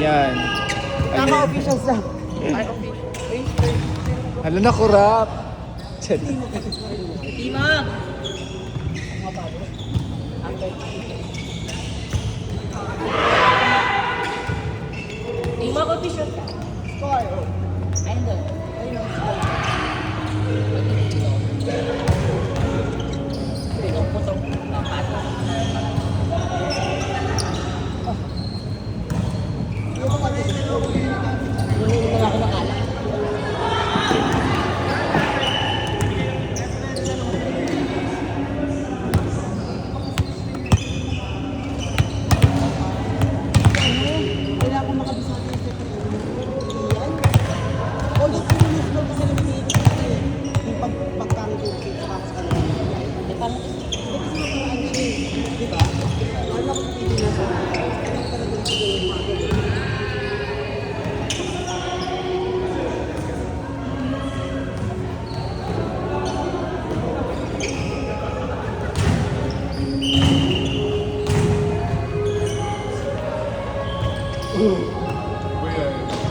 Yan. Naka-official sa... Ay, Hala na, kurap. Tima! Tima, official ka. Score. Ayun doon. Ayun doon. Ayun putong. Napasok. Yung ako nakala.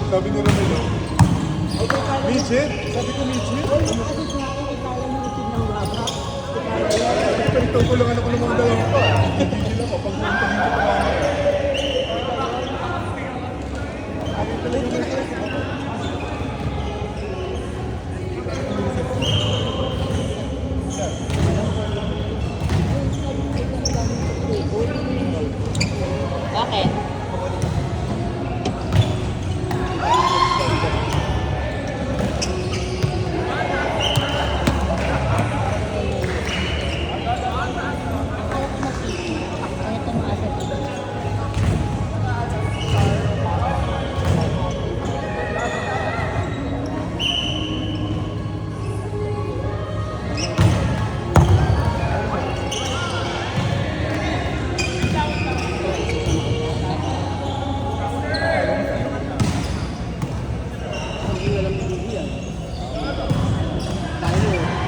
Sabi nila nila. Midget? Sabi ko midget? Ito ko lang ako ng mga dalawa pa. Hindi lang ako. Pag pumunta dito pa lang. Bakit?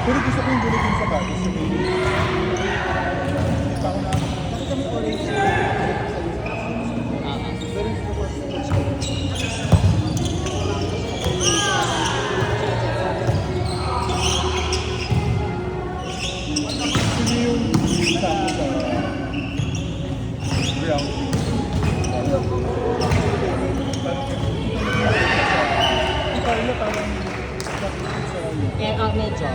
Pero gusto ko yung gulit yung sapatos. Sige yung sapo sa ground. Parang na parang Kaya medyo.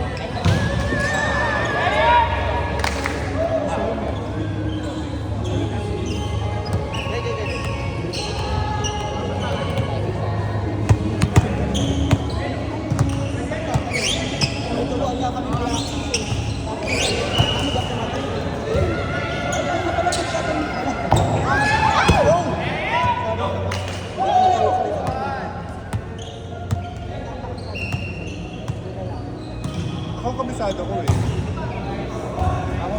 ako kabisado ko eh.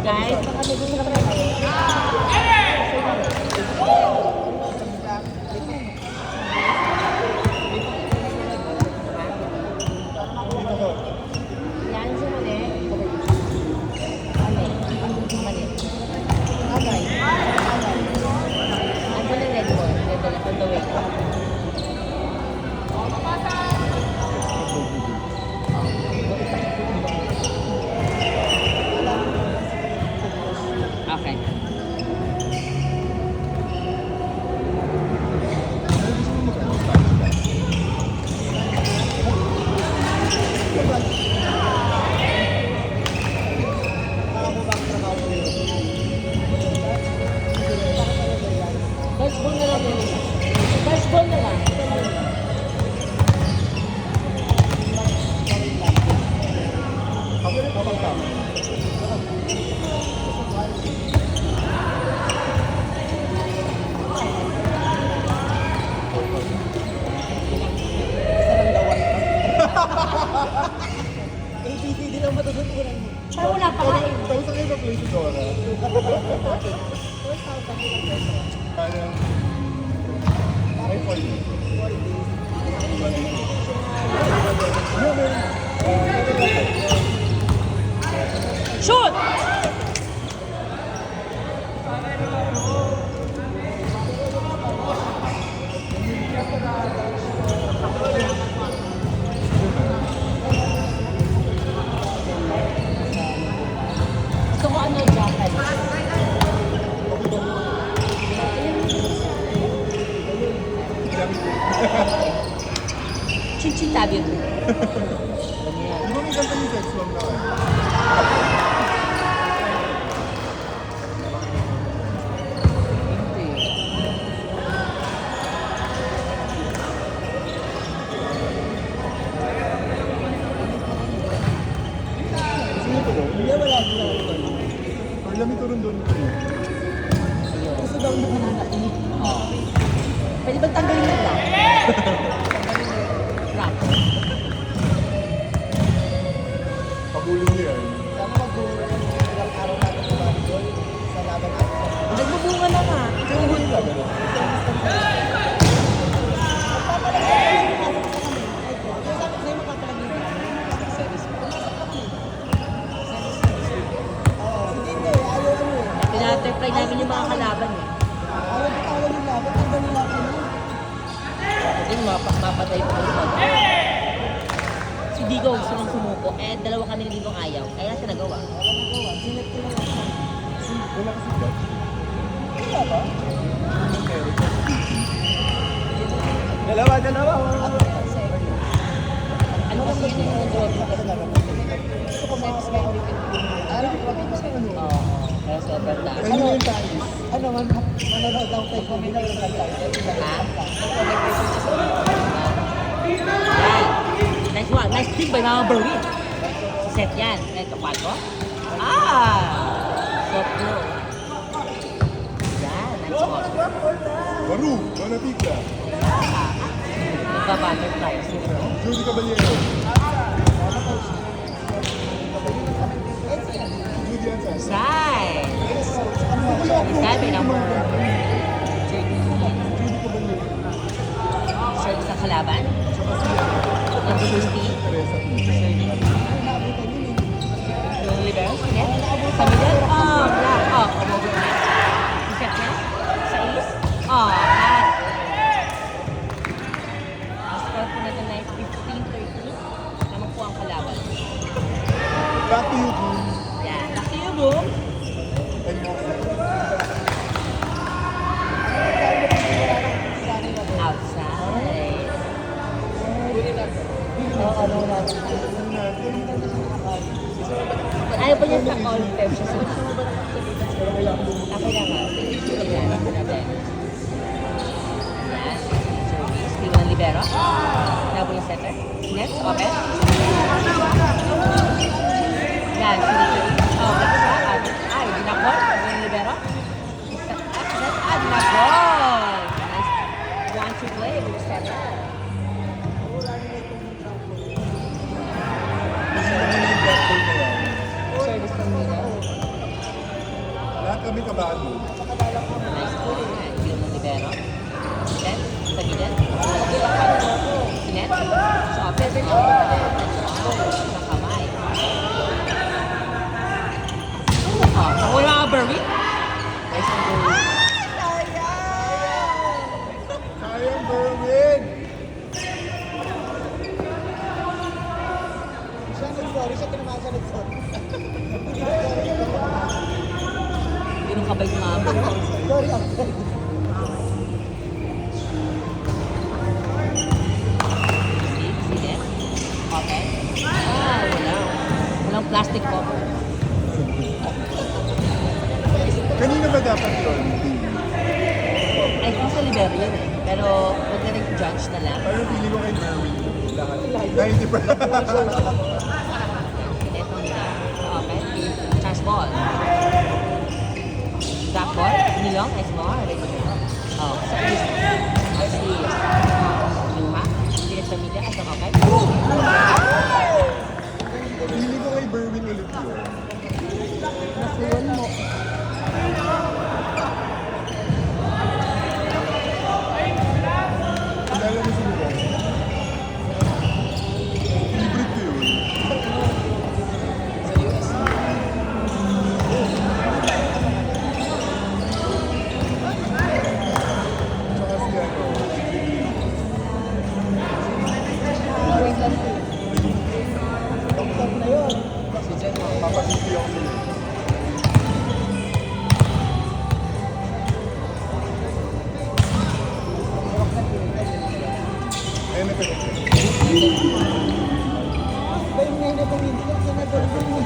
Guys, baka may gusto ka yan siya mali. Mali. Mali. Agay. Ano na red ball? Red ball on the way. Okay. First ball na lang. First ball na lang. ABCD lang matututunan mo. Pero wala pa kayo. Tapos sa kayo na-play si Dora. Parang... Ay, 40. Shoot! Chin-chin tabi mo. Ganyan. Di ba may ganda yung sex bomb na? Gusto mo ito ko? Hindi, wala sila. Or lamig ko rin doon. Gusto daw mo kananakinig. Oo. Pwede bang tanggalin mo lang? Wrap. Pabuling niya yan. Sana mag-uwi ang ilang araw natin sa volleyball sa laban natin. Nagbubunga na nga. Tuhod ka ba? Pina-try namin yung mga kalaban eh. Ayaw bitawan yung laban, tanggal nila ako na. Kasi mapatay pa rin. Si Digo gusto nang sumuko. Eh, dalawa kami ni Digong ayaw. Kaya siya nagawa. Wala nagawa, sinet ko lang ako. Wala kasi ka. Wala ba? Dalawa. Ano kasi yun yung draw dito? Gusto ko makakasama ulit yung araw ko kami sa ano. Oo. Kaya sobrang taas. Ano yung tayo? Ano man, manonood lang tayo kami na yung Ha? Yan. Nice one. Nice thing by Mama Berwin. Si Seth yan. Ito, 4. Soft blow. Yan. Nice one. Baru, Manatika. Nagpa-butterfly. Judy Caballero. Judy Ansas. Side. Side by number 13. Judy Caballero. Service ng kalaban. Number 15. Teresa P. Yung libero, sinet. Sa middle, black. Umabot na. Iset na. Sa east. Hat. Ang score po natin na 15-13. Naman po ang kalaban. Back to you, Boom. Yan. Back to you, Boom. And more. Outside. Ayaw pa niya sa all pep siya sa Okay lang ha. Yan. Natin. Yan. Service. Di ba ng libero? Nabo yung setter. Net. Open. Yan. Back sa. Ay, dinakbol. Yung libero. Dinakbol. Nice. Want to play with the setter. Service ng nila. Lahat kami kabado. Nice po. Hindi mo libero. Sinet. Sa middle. Sinet. Sa office. Sa kamay. Wala ka Berwin. Nice ang goal. Sayang, Berwin! Siya nag-sorry, siya tinamaan siya nag-sorry. Ganun kabay sa mga Berwin. Sorry, ako. Sinet. Okay. Wala. Walang plastic cover. Kanina ba dapat yun? I think sa libero yun eh. Pero huwag na nag-judge na lang. Parang feeling ko kay Berwin. Dahil di pa. Ito nila. Okay. Chance ball. Back ball. Nilong. Nice ball. Sa east. Sa east. Luma. Pilit sa media. Ito okay. Feeling ko kay Berwin ulit yun. Nakuha mo. Kilala mo sino ba? Favorite ko yun. Tsaka si NFL. Ba yung ngayon na pumindi ka, senador ko mo.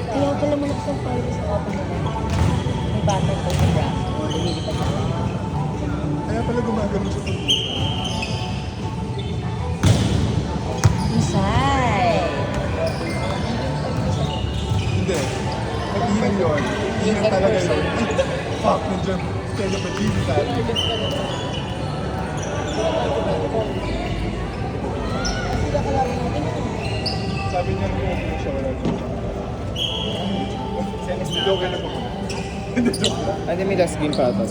Kaya pala mo nakasang palo sa open na may batang ko sa brass o lumilipad ako. Kaya pala gumagano siya pag Inside! hindi. Nag-iyan yun. Iyan talaga yun. Fuck, nandiyan. Kaya pa Jesus tayo. Sila kalaro natin yun. Sabi niya nung umuwi siya, wala siya. Hindi okay na po. Hindi joke lang. Ano may last game pa ata?